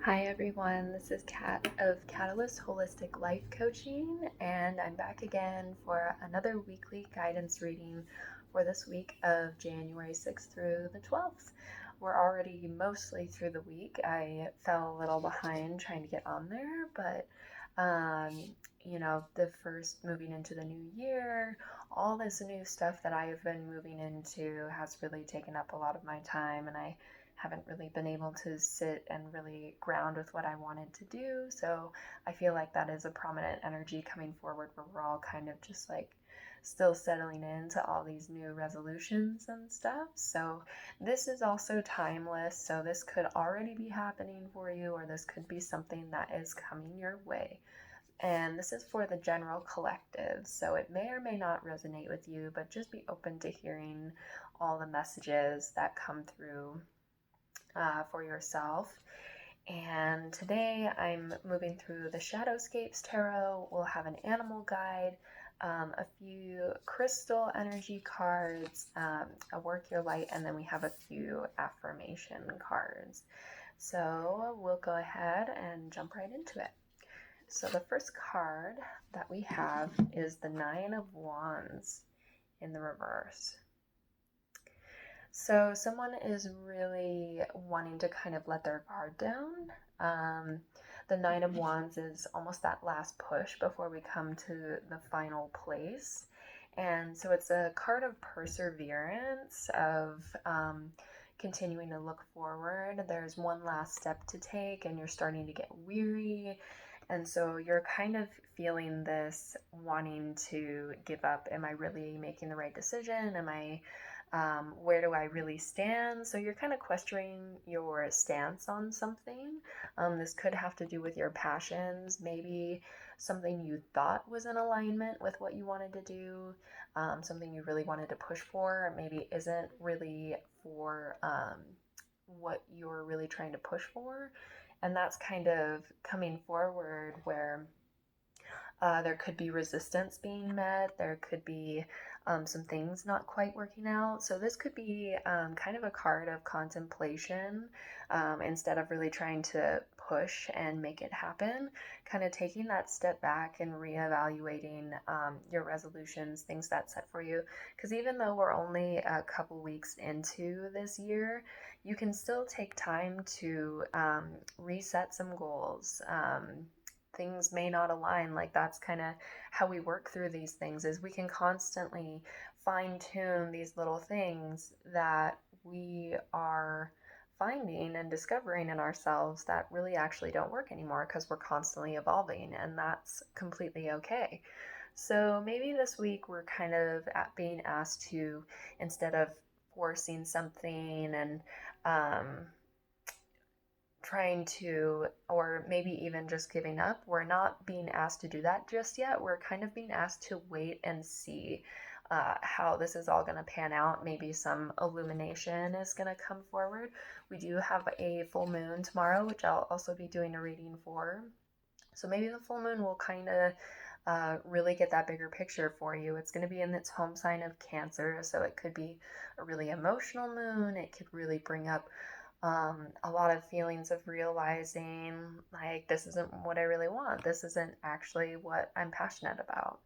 Hi everyone, this is Kat of Catalyst Holistic Life Coaching, and I'm back again for another weekly guidance reading for this week of January 6th through the 12th. We're already mostly through the week. I fell a little behind trying to get on there, but the first moving into the new year, all this new stuff that I have been moving into has really taken up a lot of my time, and I haven't really been able to sit and really ground with what I wanted to do. So I feel like that is a prominent energy coming forward where we're all kind of just like still settling into all these new resolutions and stuff. So this is also timeless. So this could already be happening for you, or this could be something that is coming your way. And this is for the general collective. So it may or may not resonate with you, but just be open to hearing all the messages that come through for yourself. And today I'm moving through the Shadowscapes Tarot. We'll have an animal guide, a few crystal energy cards, a work your light, and then we have a few affirmation cards. So we'll go ahead and jump right into it. So the first card that we have is the Nine of Wands in the reverse. So someone is really wanting to kind of let their guard down. The Nine of Wands is almost that last push before we come to the final place. And so it's a card of perseverance, of continuing to look forward. There's one last step to take, and you're starting to get weary. And so you're kind of feeling this wanting to give up. Am I really making the right decision? Where do I really stand? So you're kind of questioning your stance on something. This could have to do with your passions, maybe something you thought was in alignment with what you wanted to do, something you really wanted to push for, maybe isn't really for what you're really trying to push for. And that's kind of coming forward where there could be resistance being met. There could be some things not quite working out. So this could be kind of a card of contemplation instead of really trying to push and make it happen. Kind of taking that step back and reevaluating your resolutions, things that set for you. Because even though we're only a couple weeks into this year, you can still take time to reset some goals. Things may not align. Like, that's kind of how we work through these things, is we can constantly fine tune these little things that we are finding and discovering in ourselves that really actually don't work anymore, because we're constantly evolving, and that's completely okay. So maybe this week we're kind of being asked to, instead of forcing something and trying to, or maybe even just giving up, we're not being asked to do that just yet. We're kind of being asked to wait and see how this is all going to pan out. Maybe some illumination is going to come forward. We do have a full moon tomorrow, which I'll also be doing a reading for. So maybe the full moon will kind of really get that bigger picture for you. It's going to be in its home sign of Cancer, so it could be a really emotional moon. It could really bring up a lot of feelings of realizing, like, this isn't what I really want. This isn't actually what I'm passionate about.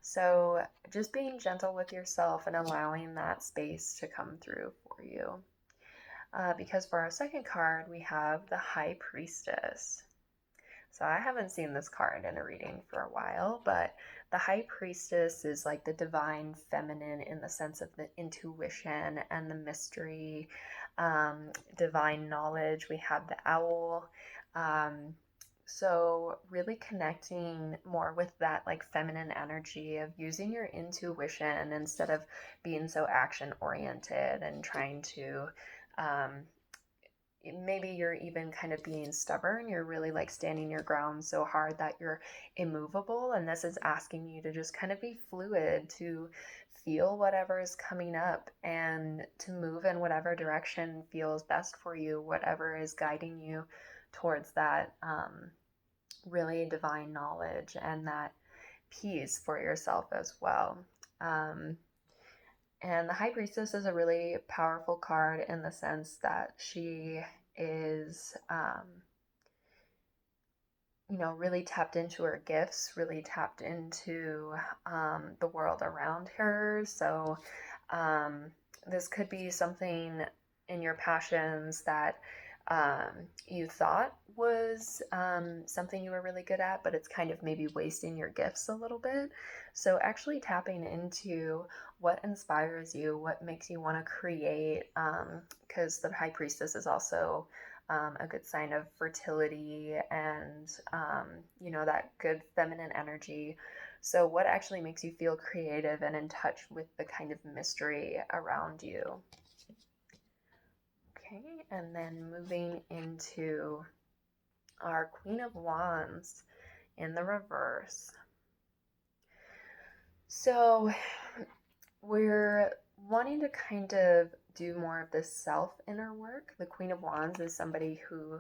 So just being gentle with yourself and allowing that space to come through for you. Because for our second card, we have the High Priestess. So I haven't seen this card in a reading for a while, but the High Priestess is like the divine feminine in the sense of the intuition and the mystery, divine knowledge. We have the owl. So really connecting more with that like feminine energy of using your intuition instead of being so action oriented and trying to maybe you're even kind of being stubborn. You're really like standing your ground so hard that you're immovable. And this is asking you to just kind of be fluid, to feel whatever is coming up and to move in whatever direction feels best for you, whatever is guiding you towards that really divine knowledge and that peace for yourself as well. And the High Priestess is a really powerful card in the sense that she is really tapped into her gifts, really tapped into the world around her. So um, this could be something in your passions that you thought was something you were really good at, but it's kind of maybe wasting your gifts a little bit. So actually tapping into what inspires you, what makes you want to create, because the High Priestess is also a good sign of fertility and, that good feminine energy. So, what actually makes you feel creative and in touch with the kind of mystery around you? Okay, and then moving into our Queen of Wands in the reverse. So, we're wanting to kind of do more of this self inner work. The Queen of Wands is somebody who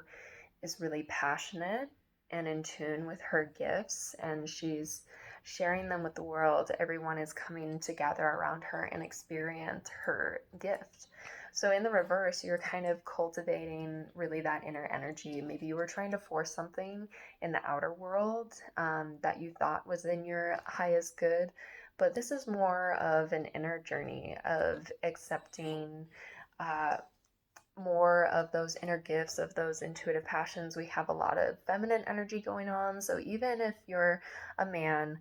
is really passionate and in tune with her gifts, and she's sharing them with the world. Everyone is coming to gather around her and experience her gift. So in the reverse, you're kind of cultivating really that inner energy. Maybe you were trying to force something in the outer world that you thought was in your highest good, but this is more of an inner journey of accepting uh, more of those inner gifts, of those intuitive passions. We have a lot of feminine energy going on. So even if you're a man,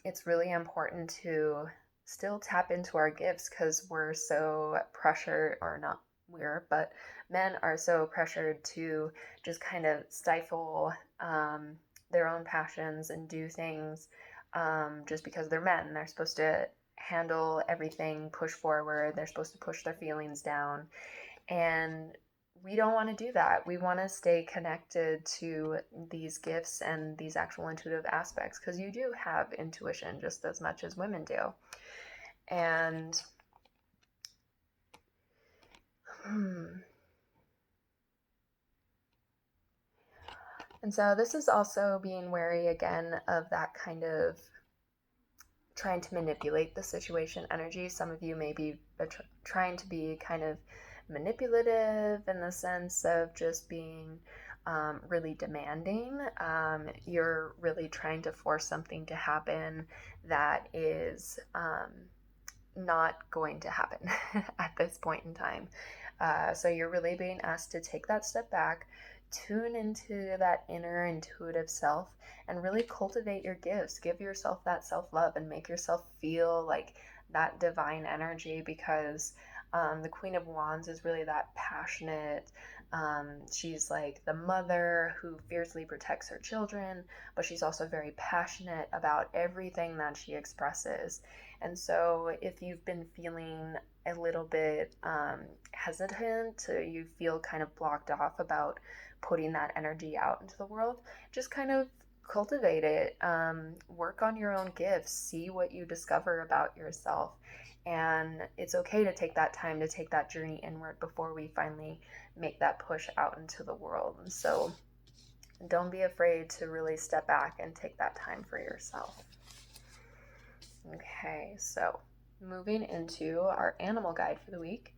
it's really important to still tap into our gifts because we're so pressured, or not we're, but men are so pressured to just kind of stifle their own passions and do things just because they're men. They're supposed to handle everything, push forward, they're supposed to push their feelings down. And we don't want to do that. We want to stay connected to these gifts and these actual intuitive aspects because you do have intuition just as much as women do. And and so this is also being wary again of that kind of trying to manipulate the situation energy. Some of you may be trying to be kind of manipulative in the sense of just being really demanding. You're really trying to force something to happen that is not going to happen at this point in time. So you're really being asked to take that step back, tune into that inner intuitive self, and really cultivate your gifts. Give yourself that self love and make yourself feel like that divine energy because the Queen of Wands is really that passionate. She's like the mother who fiercely protects her children, but she's also very passionate about everything that she expresses. And so, if you've been feeling a little bit hesitant, you feel kind of blocked off about putting that energy out into the world, just kind of cultivate it. Work on your own gifts, see what you discover about yourself. And it's okay to take that time to take that journey inward before we finally make that push out into the world. And so don't be afraid to really step back and take that time for yourself. Okay, so moving into our animal guide for the week,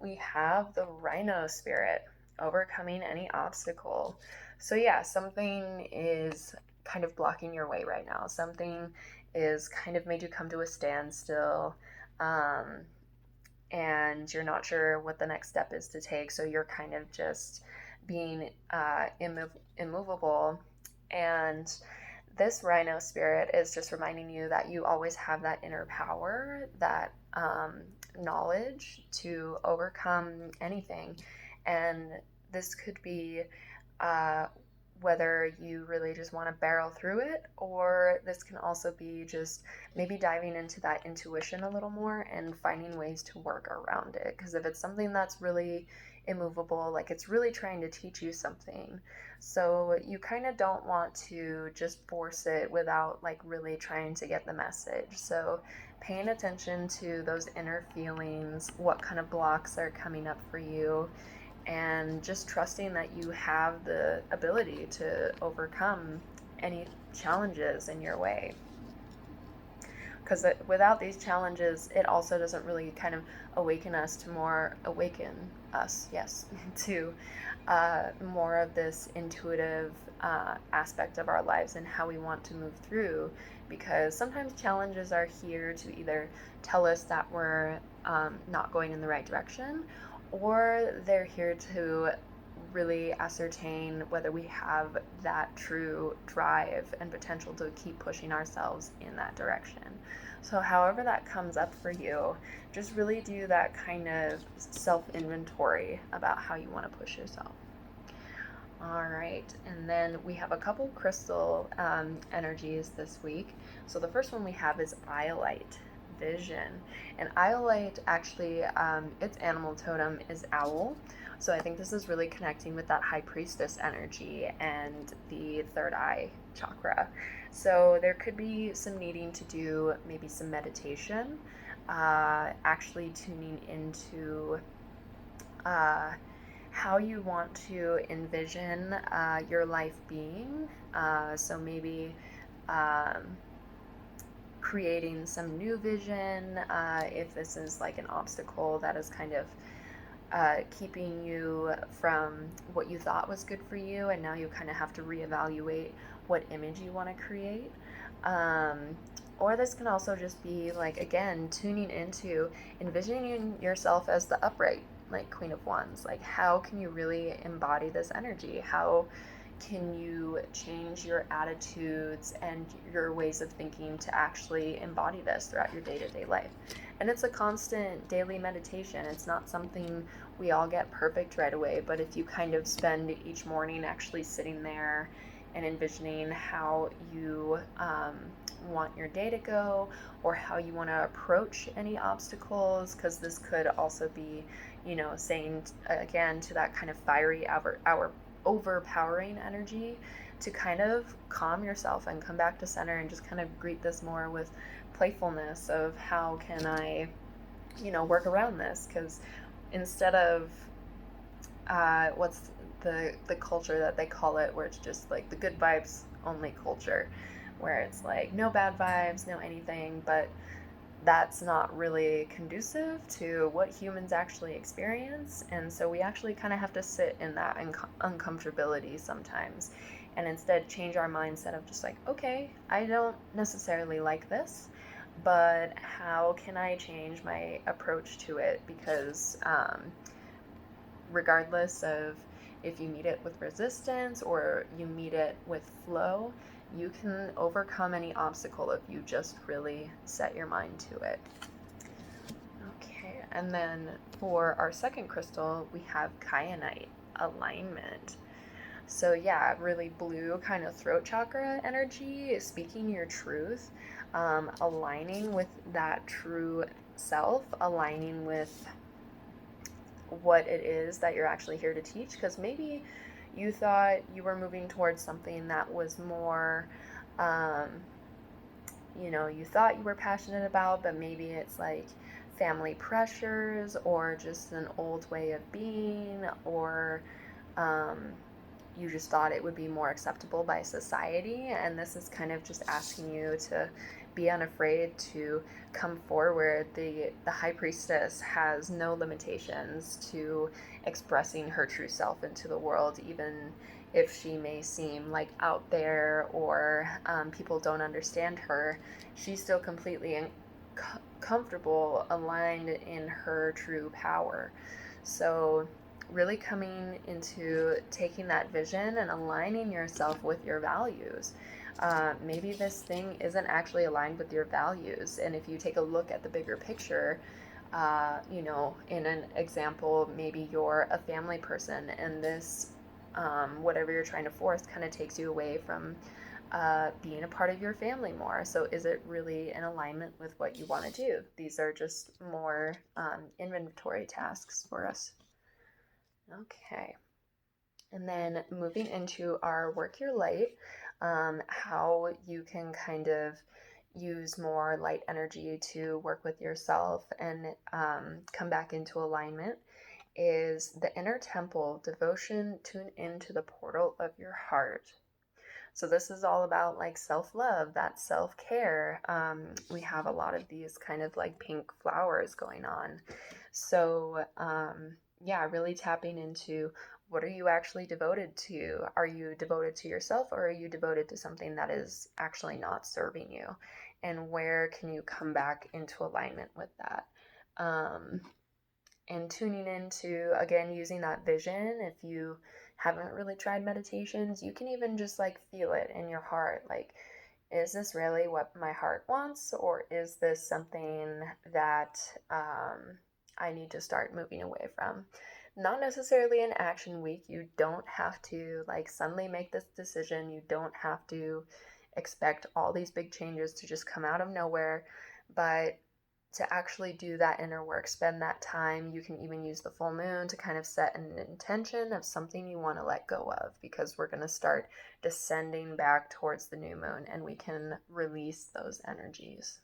we have the Rhino spirit, overcoming any obstacle. So yeah, something is kind of blocking your way right now. Something is kind of made you come to a standstill. And you're not sure what the next step is to take, so you're kind of just being immovable. And this Rhino spirit is just reminding you that you always have that inner power, that knowledge to overcome anything. And this could be whether you really just want to barrel through it, or this can also be just maybe diving into that intuition a little more and finding ways to work around it. Because if it's something that's really immovable, like it's really trying to teach you something, so you kind of don't want to just force it without like really trying to get the message. So paying attention to those inner feelings, what kind of blocks are coming up for you, and just trusting that you have the ability to overcome any challenges in your way. Because without these challenges, it also doesn't really kind of awaken us, yes, to more of this intuitive aspect of our lives and how we want to move through, because sometimes challenges are here to either tell us that we're not going in the right direction, or they're here to really ascertain whether we have that true drive and potential to keep pushing ourselves in that direction. So, however that comes up for you, just really do that kind of self inventory about how you want to push yourself. All right, and then we have a couple crystal energies this week. So the first one we have is Iolite Vision. And Iolite actually, its animal totem is owl. So I think this is really connecting with that high priestess energy and the third eye chakra. So there could be some needing to do maybe some meditation, actually tuning into how you want to envision your life being. So maybe creating some new vision, if this is like an obstacle that is kind of keeping you from what you thought was good for you, and now you kind of have to reevaluate what image you want to create. Or this can also just be like, again, tuning into envisioning yourself as the upright, like Queen of Wands. Like, how can you really embody this energy? How can you change your attitudes and your ways of thinking to actually embody this throughout your day-to-day life? And it's a constant daily meditation. It's not something we all get perfect right away, but if you kind of spend each morning actually sitting there and envisioning how you want your day to go, or how you want to approach any obstacles, because this could also be, saying again to that kind of fiery, our overpowering energy, to kind of calm yourself and come back to center and just kind of greet this more with playfulness of how can I, work around this, because instead of what's the culture that they call it, where it's just like the good vibes only culture, where it's like no bad vibes, no anything, but that's not really conducive to what humans actually experience. And so we actually kind of have to sit in that uncomfortability sometimes, and instead change our mindset of just like, okay, I don't necessarily like this, but how can I change my approach to it? Because regardless of if you meet it with resistance or you meet it with flow, you can overcome any obstacle if you just really set your mind to it. Okay, and then for our second crystal, we have Kyanite, alignment. So yeah, really blue kind of throat chakra energy, speaking your truth, aligning with that true self, aligning with what it is that you're actually here to teach. Because maybe you thought you were moving towards something that was more, you thought you were passionate about, but maybe it's like family pressures or just an old way of being, or you just thought it would be more acceptable by society. And this is kind of just asking you to be unafraid to come forward. The high priestess has no limitations to expressing her true self into the world, even if she may seem like out there, or people don't understand her. She's still completely comfortable, aligned in her true power. So really coming into taking that vision and aligning yourself with your values. Maybe this thing isn't actually aligned with your values, and if you take a look at the bigger picture, in an example, maybe you're a family person, and this, whatever you're trying to force, kind of takes you away from being a part of your family more. So is it really in alignment with what you want to do? These are just more inventory tasks for us. Okay. And then moving into our work your light, how you can kind of use more light energy to work with yourself and come back into alignment, is the inner temple devotion. Tune into the portal of your heart. So this is all about like self-love, that self-care. We have a lot of these kind of like pink flowers going on. So yeah, really tapping into what are you actually devoted to? Are you devoted to yourself, or are you devoted to something that is actually not serving you? And where can you come back into alignment with that? And tuning into, again, using that vision. If you haven't really tried meditations, you can even just like feel it in your heart. Like, is this really what my heart wants, or is this something that I need to start moving away from? Not necessarily an action week. You don't have to like suddenly make this decision. You don't have to expect all these big changes to just come out of nowhere, but to actually do that inner work, spend that time. You can even use the full moon to kind of set an intention of something you want to let go of, because we're going to start descending back towards the new moon and we can release those energies.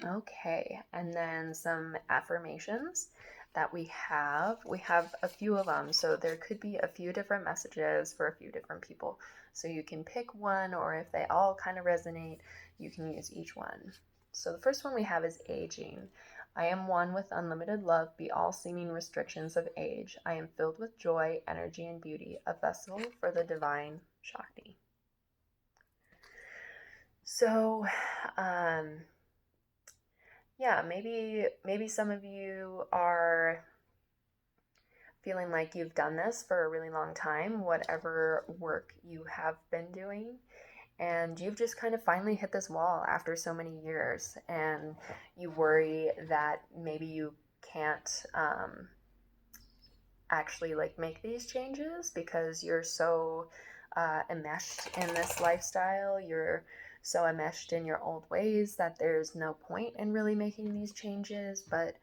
Okay, and then some affirmations that we have. We have a few of them, so there could be a few different messages for a few different people. So you can pick one, or if they all kind of resonate, you can use each one. So the first one we have is aging. I am one with unlimited love, be all seeming restrictions of age. I am filled with joy, energy, and beauty, a vessel for the divine Shakti. So, yeah, maybe some of you are feeling like you've done this for a really long time, whatever work you have been doing, and you've just kind of finally hit this wall after so many years, and you worry that maybe you can't actually like make these changes because you're so enmeshed in this lifestyle. You're so enmeshed in your old ways that there's no point in really making these changes. But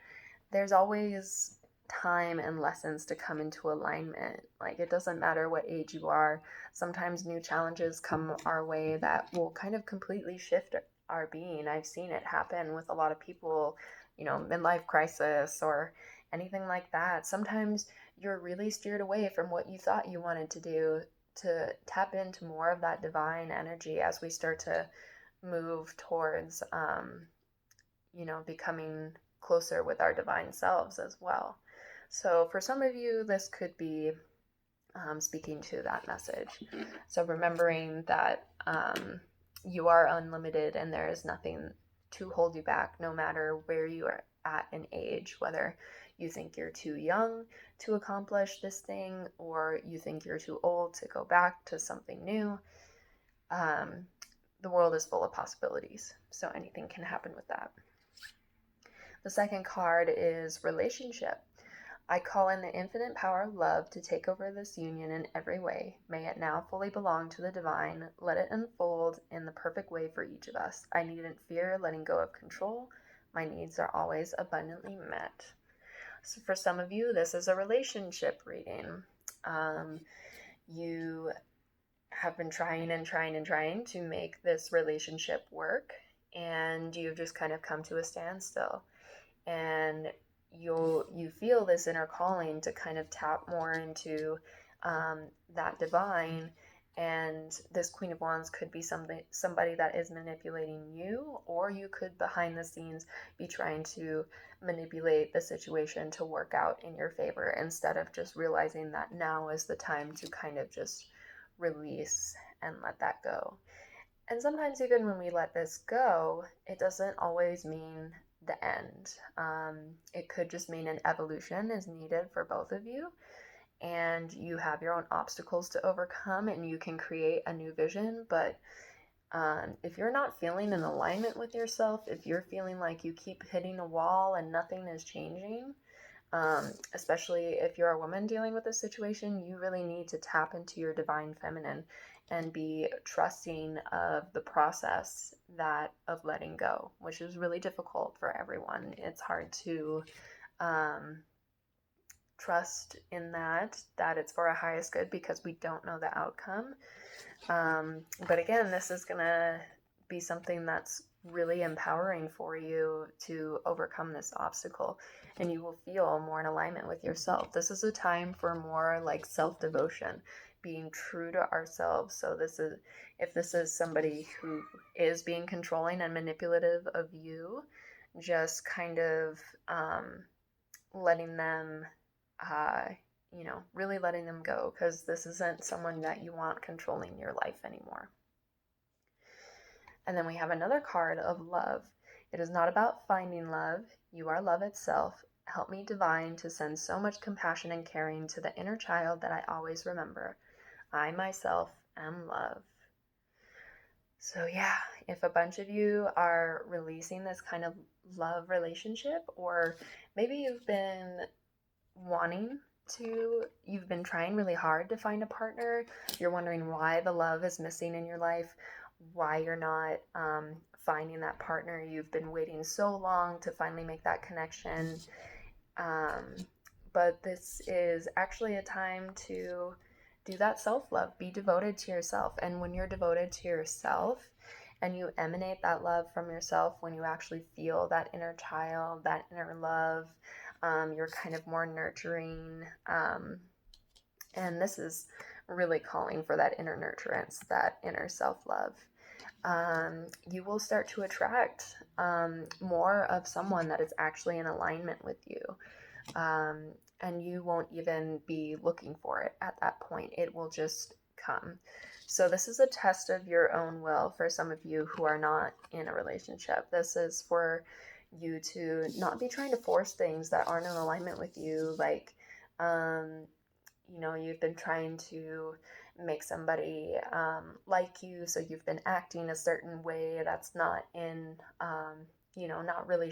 there's always time and lessons to come into alignment. Like, it doesn't matter what age you are. Sometimes new challenges come our way that will kind of completely shift our being. I've seen it happen with a lot of people, midlife crisis or anything like that. Sometimes you're really steered away from what you thought you wanted to do, to tap into more of that divine energy as we start to move towards becoming closer with our divine selves as well. So for some of you, this could be speaking to that message. So remembering that you are unlimited and there is nothing to hold you back, no matter where you are at in age, whether you think you're too young to accomplish this thing or you think you're too old to go back to something new. The world is full of possibilities, so anything can happen with that. The second card is relationship. I call in the infinite power of love to take over this union in every way. May it now fully belong to the divine. Let it unfold in the perfect way for each of us. I needn't fear letting go of control. My needs are always abundantly met. So for some of you, this is a relationship reading. You have been trying and trying and trying to make this relationship work, and you've just kind of come to a standstill. And you feel this inner calling to kind of tap more into that divine. And this Queen of Wands could be somebody that is manipulating you, or you could behind the scenes be trying to manipulate the situation to work out in your favor, instead of just realizing that now is the time to kind of just release and let that go. And sometimes even when we let this go, it doesn't always mean the end. It could just mean an evolution is needed for both of you, and you have your own obstacles to overcome, and you can create a new vision. But if you're not feeling in alignment with yourself, if you're feeling like you keep hitting a wall and nothing is changing, especially if you're a woman dealing with this situation, you really need to tap into your divine feminine and be trusting of the process of letting go, which is really difficult for everyone. It's hard to trust in that it's for our highest good, because we don't know the outcome. But again, this is going to be something that's really empowering for you to overcome this obstacle, and you will feel more in alignment with yourself. This is a time for more like self-devotion, being true to ourselves. So if this is somebody who is being controlling and manipulative of you, just kind of letting them really letting them go, because this isn't someone that you want controlling your life anymore. And then we have another card of love. It is not about finding love. You are love itself. Help me, divine, to send so much compassion and caring to the inner child that I always remember. I myself am love. So yeah, if a bunch of you are releasing this kind of love relationship, or maybe you've been you've been trying really hard to find a partner, you're wondering why the love is missing in your life, why you're not finding that partner, you've been waiting so long to finally make that connection. But this is actually a time to do that self-love, be devoted to yourself. And when you're devoted to yourself and you emanate that love from yourself, when you actually feel that inner child, that inner love, you're kind of more nurturing. And this is really calling for that inner nurturance, that inner self-love. You will start to attract more of someone that is actually in alignment with you. And you won't even be looking for it at that point. It will just come. So this is a test of your own will for some of you who are not in a relationship. This is for you to not be trying to force things that aren't in alignment with you. Like, you've been trying to make somebody like you, so you've been acting a certain way that's not in not really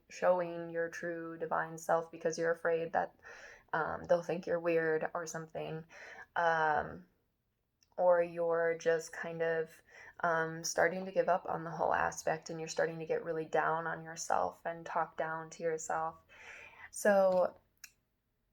showing your true divine self, because you're afraid that they'll think you're weird or something, or you're just kind of starting to give up on the whole aspect, and you're starting to get really down on yourself and talk down to yourself. So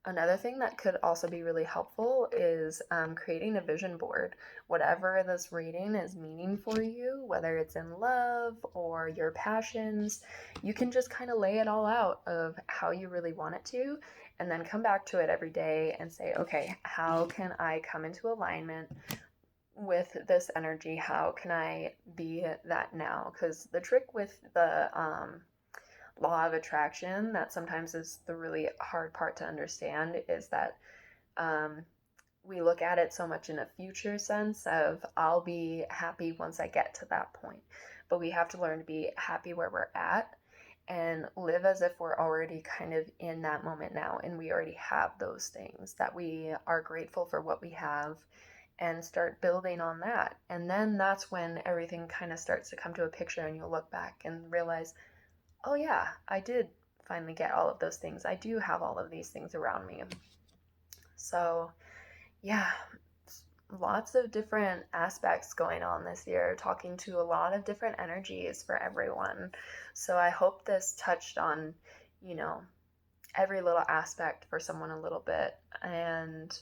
another thing that could also be really helpful is creating a vision board. Whatever this reading is meaning for you, whether it's in love or your passions, you can just kind of lay it all out of how you really want it to, and then come back to it every day and say, okay, how can I come into alignment with this energy? How can I be that now? Because the trick with the law of attraction, that sometimes is the really hard part to understand, is that we look at it so much in a future sense of, I'll be happy once I get to that point. But we have to learn to be happy where we're at and live as if we're already kind of in that moment now, and we already have those things, that we are grateful for what we have, and start building on that. And then that's when everything kind of starts to come to a picture, and you'll look back and realize, oh yeah, I did finally get all of those things. I do have all of these things around me. So yeah, lots of different aspects going on this year, talking to a lot of different energies for everyone. So I hope this touched on, every little aspect for someone a little bit. And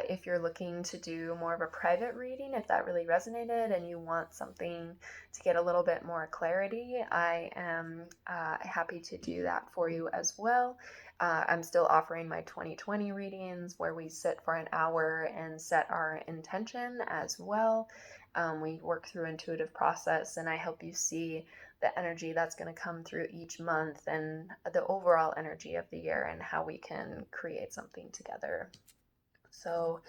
if you're looking to do more of a private reading, if that really resonated and you want something to get a little bit more clarity, I am happy to do that for you as well. I'm still offering my 2020 readings, where we sit for an hour and set our intention as well. We work through intuitive process, and I help you see the energy that's going to come through each month and the overall energy of the year, and how we can create something together. So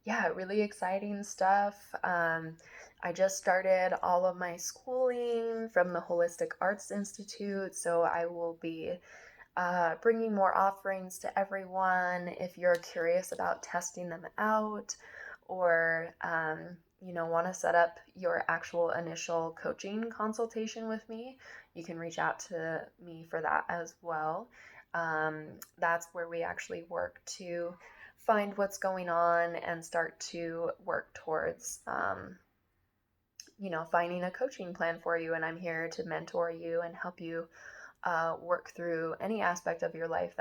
yeah, really exciting stuff. I just started all of my schooling from the Holistic Arts Institute, so I will be bringing more offerings to everyone. If you're curious about testing them out, or want to set up your actual initial coaching consultation with me, you can reach out to me for that as well. That's where we actually work to find what's going on and start to work towards finding a coaching plan for you. And I'm here to mentor you and help you work through any aspect of your life that